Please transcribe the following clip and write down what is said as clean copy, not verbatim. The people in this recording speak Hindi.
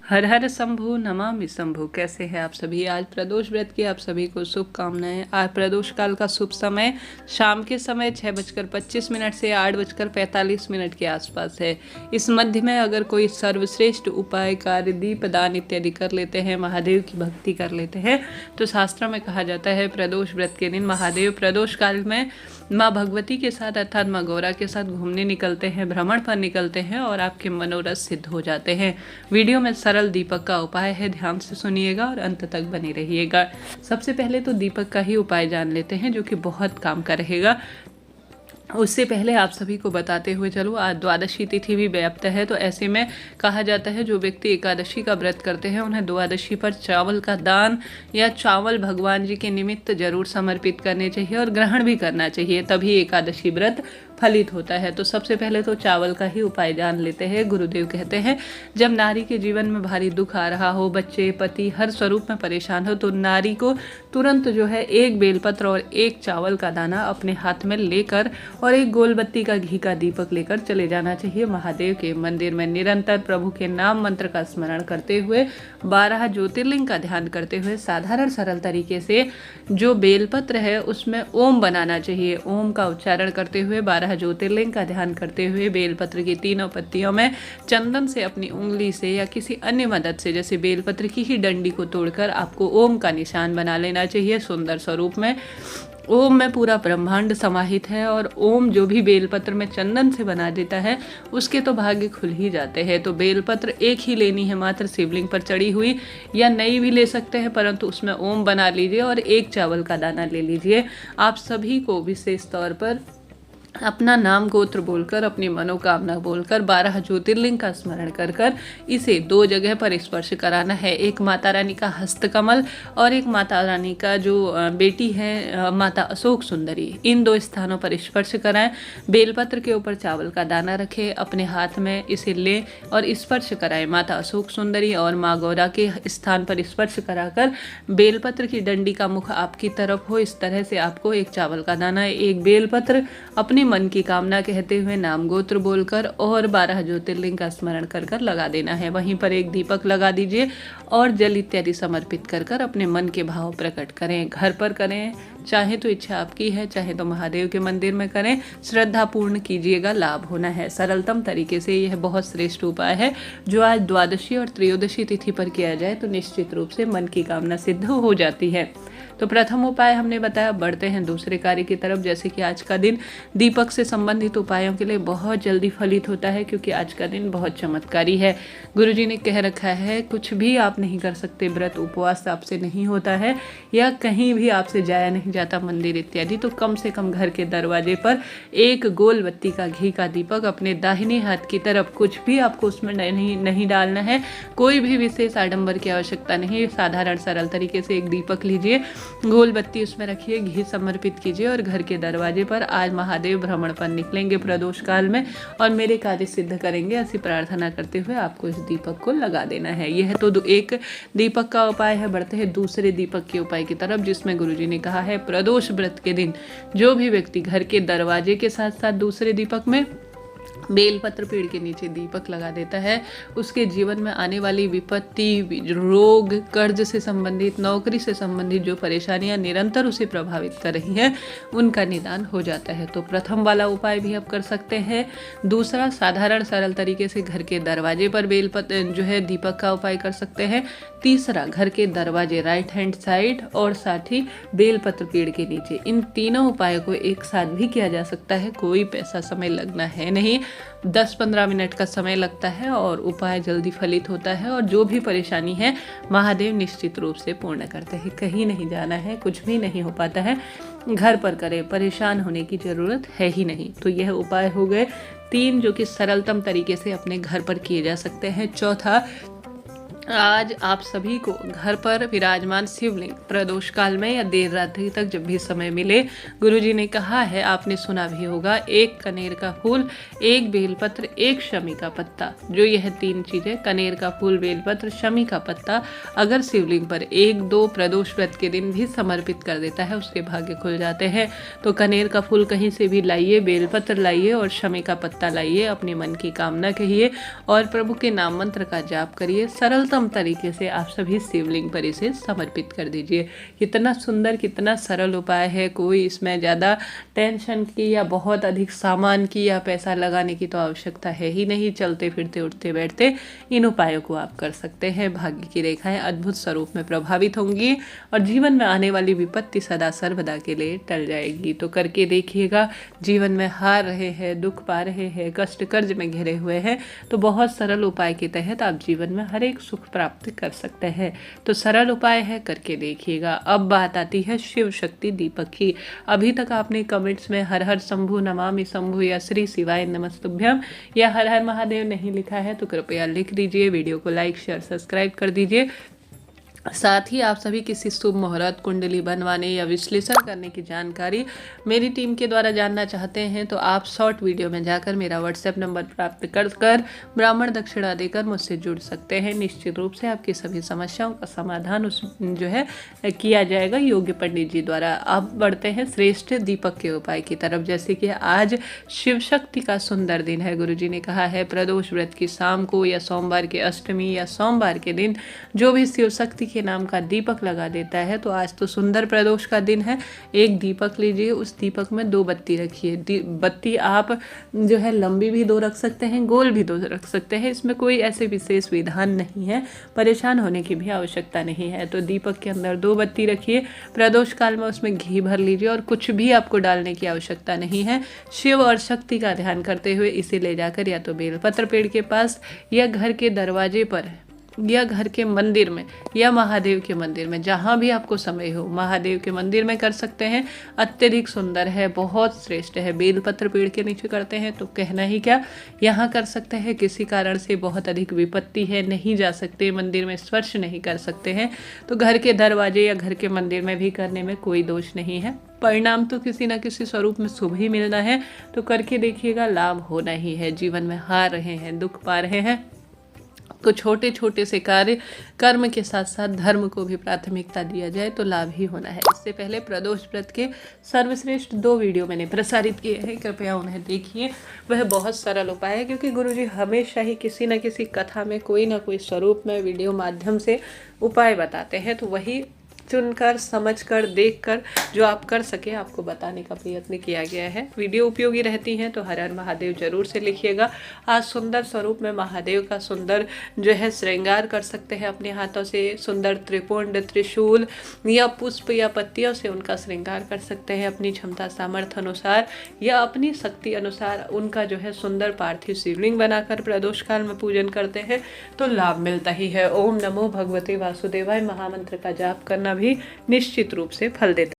हर हर शंभु नमामि शंभु। कैसे हैं आप सभी। आज प्रदोष व्रत की आप सभी को शुभकामनाएं। आज प्रदोष काल का शुभ समय शाम के समय 6:25 से 8:45 के आसपास है। इस मध्य में अगर कोई सर्वश्रेष्ठ उपाय कार्य दीप दान इत्यादि कर लेते हैं, महादेव की भक्ति कर लेते हैं, तो शास्त्र में कहा जाता है प्रदोष व्रत के दिन महादेव प्रदोष काल में माँ भगवती के साथ अर्थात माँ गौरा के साथ घूमने निकलते हैं, भ्रमण पर निकलते हैं और आपके मनोरथ सिद्ध हो जाते हैं। वीडियो में सरल दीपक का उपाय है, ध्यान से सुनिएगा और अंत तक बने रहिएगा। सबसे पहले तो दीपक का ही उपाय जान लेते हैं जो कि बहुत काम का रहेगा। उससे पहले आप सभी को बताते हुए चलो, आज द्वादशी तिथि भी व्याप्त है, तो ऐसे में कहा जाता है जो व्यक्ति एकादशी का व्रत करते हैं उन्हें द्वादशी पर चावल का दान या चावल भगवान जी के निमित्त जरूर समर्पित करने चाहिए और ग्रहण भी करना चाहिए, तभी एकादशी व्रत फलित होता है। तो सबसे पहले तो चावल का ही उपाय जान लेते हैं। गुरुदेव कहते हैं जब नारी के जीवन में भारी दुख आ रहा हो, बच्चे पति हर स्वरूप में परेशान हो, तो नारी को तुरंत जो है एक बेलपत्र और एक चावल का दाना अपने हाथ में लेकर और एक गोलबत्ती का घी का दीपक लेकर चले जाना चाहिए महादेव के मंदिर में। निरंतर प्रभु के नाम मंत्र का स्मरण करते हुए 12 ज्योतिर्लिंग का ध्यान करते हुए साधारण सरल तरीके से जो बेलपत्र है उसमें ओम बनाना चाहिए। ओम का उच्चारण करते हुए 12 ज्योतिर्लिंग का ध्यान करते हुए बेलपत्र की तीनों पत्तियों में चंदन से अपनी उंगली से या किसी अन्य मदद से, जैसे बेलपत्र की ही डंडी को तोड़कर आपको ओम का निशान बना लेना चाहिए सुंदर स्वरूप में। ओम में पूरा ब्रह्मांड समाहित है और ओम जो भी बेलपत्र में चंदन से बना देता है उसके तो भाग्य खुल ही जाते हैं। तो बेलपत्र एक ही लेनी है मात्र, शिवलिंग पर चढ़ी हुई, या नई भी ले सकते हैं, परंतु उसमें ओम बना लीजिए और एक चावल का दाना ले लीजिए। आप सभी को विशेष तौर पर अपना नाम गोत्र बोलकर, अपनी मनोकामना बोलकर 12 ज्योतिर्लिंग का स्मरण कर कर इसे 2 जगह पर स्पर्श कराना है। एक माता रानी का हस्तकमल और एक माता रानी का जो बेटी है माता अशोक सुंदरी, इन 2 स्थानों पर स्पर्श कराएं। बेलपत्र के ऊपर चावल का दाना रखें, अपने हाथ में इसे लें और स्पर्श कराएं। माता अशोक सुंदरी और माँ गौरा के स्थान पर स्पर्श कराकर बेलपत्र की डंडी का मुख आपकी तरफ हो, इस तरह से आपको एक चावल का दाना, एक बेलपत्र, अपने मन की कामना कहते हुए नाम गोत्र बोलकर और 12 ज्योतिर्लिंग का स्मरण कर कर लगा देना है। वहीं पर एक दीपक लगा दीजिए और जल इत्यादि समर्पित कर कर अपने मन के भाव प्रकट करें। घर पर करें, चाहे तो इच्छा आपकी है, चाहे तो महादेव के मंदिर में करें, श्रद्धा पूर्ण कीजिएगा, लाभ होना है। सरलतम तरीके से यह बहुत श्रेष्ठ उपाय है जो आज द्वादशी और त्रयोदशी तिथि पर किया जाए तो निश्चित रूप से मन की कामना सिद्ध हो जाती है। तो प्रथम उपाय हमने बताया, बढ़ते हैं दूसरे कार्य की तरफ। जैसे कि आज का दिन दीपक से संबंधित उपायों के लिए बहुत जल्दी फलित होता है, क्योंकि आज का दिन बहुत चमत्कारी है। गुरुजी ने कह रखा है कुछ भी आप नहीं कर सकते, व्रत उपवास आपसे नहीं होता है या कहीं भी आपसे जाया नहीं जाता मंदिर इत्यादि, तो कम से कम घर के दरवाजे पर एक गोल बत्ती का घी का दीपक अपने दाहिने हाथ की तरफ, कुछ भी आपको उसमें नहीं डालना है, कोई भी विशेष आडंबर की आवश्यकता नहीं। साधारण सरल तरीके से एक दीपक लीजिए, गोल बत्ती उसमें रखिए, घी समर्पित कीजिए और घर के दरवाजे पर आज महादेव भ्रमण पर निकलेंगे प्रदोष काल में और मेरे कार्य सिद्ध करेंगे, ऐसी प्रार्थना करते हुए आपको इस दीपक को लगा देना है। यह तो एक दीपक का उपाय है। बढ़ते हैं दूसरे दीपक के उपाय की तरफ, जिसमें गुरुजी ने कहा है प्रदोष व्रत के दिन जो भी व्यक्ति घर के दरवाजे के साथ साथ दूसरे दीपक में बेलपत्र पेड़ के नीचे दीपक लगा देता है, उसके जीवन में आने वाली विपत्ति, रोग, कर्ज से संबंधित, नौकरी से संबंधित जो परेशानियां निरंतर उसे प्रभावित कर रही हैं उनका निदान हो जाता है। तो प्रथम वाला उपाय भी आप कर सकते हैं। दूसरा साधारण सरल तरीके से घर के दरवाजे पर बेलपत्र जो है दीपक का उपाय कर सकते हैं। तीसरा घर के दरवाजे राइट हैंड साइड और साथ ही बेलपत्र पेड़ के नीचे, इन तीनों उपायों को एक साथ भी किया जा सकता है। कोई पैसा समय लगना है नहीं, 10-15 मिनट का समय लगता है और उपाय जल्दी फलित होता है और जो भी परेशानी है महादेव निश्चित रूप से पूर्ण करते हैं। कहीं नहीं जाना है, कुछ भी नहीं हो पाता है, घर पर करें, परेशान होने की जरूरत है ही नहीं। तो यह उपाय हो गए 3 जो कि सरलतम तरीके से अपने घर पर किए जा सकते हैं। चौथा, आज आप सभी को घर पर विराजमान शिवलिंग प्रदोष काल में या देर रात्रि तक जब भी समय मिले, गुरुजी ने कहा है, आपने सुना भी होगा, 1 कनेर का फूल, 1 बेलपत्र, 1 शमी का पत्ता, जो यह 3 चीजें कनेर का फूल, बेलपत्र, शमी का पत्ता अगर शिवलिंग पर 1-2 प्रदोष व्रत के दिन भी समर्पित कर देता है उसके भाग्य खुल जाते हैं। तो कनेर का फूल कहीं से भी लाइए, बेलपत्र लाइए और शमी का पत्ता लाइए, अपने मन की कामना कहिए और प्रभु के नाम मंत्र का जाप करिए। सरलतम उत्तम तरीके से आप सभी शिवलिंग पर इसे समर्पित कर दीजिए। कितना सुंदर, कितना सरल उपाय है। कोई इसमें ज़्यादा टेंशन की या बहुत अधिक सामान की या पैसा लगाने की तो आवश्यकता है ही नहीं। चलते फिरते उठते बैठते इन उपायों को आप कर सकते हैं। भाग्य की रेखाएं अद्भुत स्वरूप में प्रभावित होंगी और जीवन में आने वाली विपत्ति सदा सर्वदा के लिए टल जाएगी। तो करके देखिएगा। जीवन में हार रहे हैं, दुख पा रहे हैं, कष्ट कर्ज में घिरे हुए हैं, तो बहुत सरल उपाय के तहत आप जीवन में हर एक सुख प्राप्त कर सकते हैं। तो सरल उपाय है, करके देखिएगा। अब बात आती है शिव शक्ति दीपक की। अभी तक आपने कमेंट्स में हर हर शंभु, नमामि शंभु या श्री शिवाय नमस्तुभ्यम या हर हर महादेव नहीं लिखा है तो कृपया लिख दीजिए। वीडियो को लाइक शेयर सब्सक्राइब कर दीजिए। साथ ही आप सभी किसी शुभ मुहूर्त, कुंडली बनवाने या विश्लेषण करने की जानकारी मेरी टीम के द्वारा जानना चाहते हैं तो आप शॉर्ट वीडियो में जाकर मेरा व्हाट्सएप नंबर प्राप्त कर ब्राह्मण दक्षिणा देकर मुझसे जुड़ सकते हैं। निश्चित रूप से आपकी सभी समस्याओं का समाधान उस जो है किया जाएगा योग्य पंडित जी द्वारा। अब बढ़ते हैं श्रेष्ठ दीपक के उपाय की तरफ। जैसे कि आज शिव शक्ति का सुंदर दिन है। गुरु जी ने कहा है प्रदोष व्रत की शाम को या सोमवार के अष्टमी या सोमवार के दिन जो भी शिव शक्ति के नाम का दीपक लगा देता है, तो आज तो सुंदर प्रदोष का दिन है। एक दीपक लीजिए, उस दीपक में 2 बत्ती रखिए। बत्ती आप जो है लंबी भी 2 रख सकते हैं, गोल भी 2 रख सकते हैं। इसमें कोई ऐसे विशेष विधान नहीं है, परेशान होने की भी आवश्यकता नहीं है। तो दीपक के अंदर 2 बत्ती रखिए। प्रदोष काल में उसमें घी भर लीजिए और कुछ भी आपको डालने की आवश्यकता नहीं है। शिव और शक्ति का ध्यान करते हुए इसे ले जाकर या तो बेलपत्र पेड़ के पास या घर के दरवाजे पर या घर के मंदिर में या महादेव के मंदिर में, जहाँ भी आपको समय हो, महादेव के मंदिर में कर सकते हैं। अत्यधिक सुंदर है, बहुत श्रेष्ठ है। बेलपत्र पेड़ के नीचे करते हैं तो कहना ही क्या, यहाँ कर सकते हैं। किसी कारण से बहुत अधिक विपत्ति है, नहीं जा सकते, मंदिर में स्पर्श नहीं कर सकते हैं, तो घर के दरवाजे या घर के मंदिर में भी करने में कोई दोष नहीं है। परिणाम तो किसी न किसी स्वरूप में शुभ ही मिलना है। तो करके देखिएगा, लाभ होना ही है। जीवन में हार रहे हैं, दुख पा रहे हैं, तो छोटे छोटे से कार्य कर्म के साथ साथ धर्म को भी प्राथमिकता दिया जाए तो लाभ ही होना है। इससे पहले प्रदोष व्रत के सर्वश्रेष्ठ 2 वीडियो मैंने प्रसारित किए हैं, कृपया उन्हें देखिए। वह बहुत सरल उपाय है, क्योंकि गुरुजी हमेशा ही किसी न किसी कथा में कोई ना कोई स्वरूप में वीडियो माध्यम से उपाय बताते हैं। तो वही चुनकर, समझकर, देखकर जो आप कर सके आपको बताने का प्रयत्न किया गया है। वीडियो उपयोगी रहती हैं तो हर हर महादेव जरूर से लिखिएगा। आज सुंदर स्वरूप में महादेव का सुंदर जो है श्रृंगार कर सकते हैं अपने हाथों से। सुंदर त्रिपुंड, त्रिशूल या पुष्प या पत्तियों से उनका श्रृंगार कर सकते हैं अपनी क्षमता सामर्थ्य अनुसार या अपनी शक्ति अनुसार। उनका जो है सुंदर पार्थिव शिवलिंग बनाकर प्रदोष काल में पूजन करते हैं तो लाभ मिलता ही है। ओम नमो भगवते वासुदेवाय महामंत्र का जाप करना भी निश्चित रूप से फल देता है।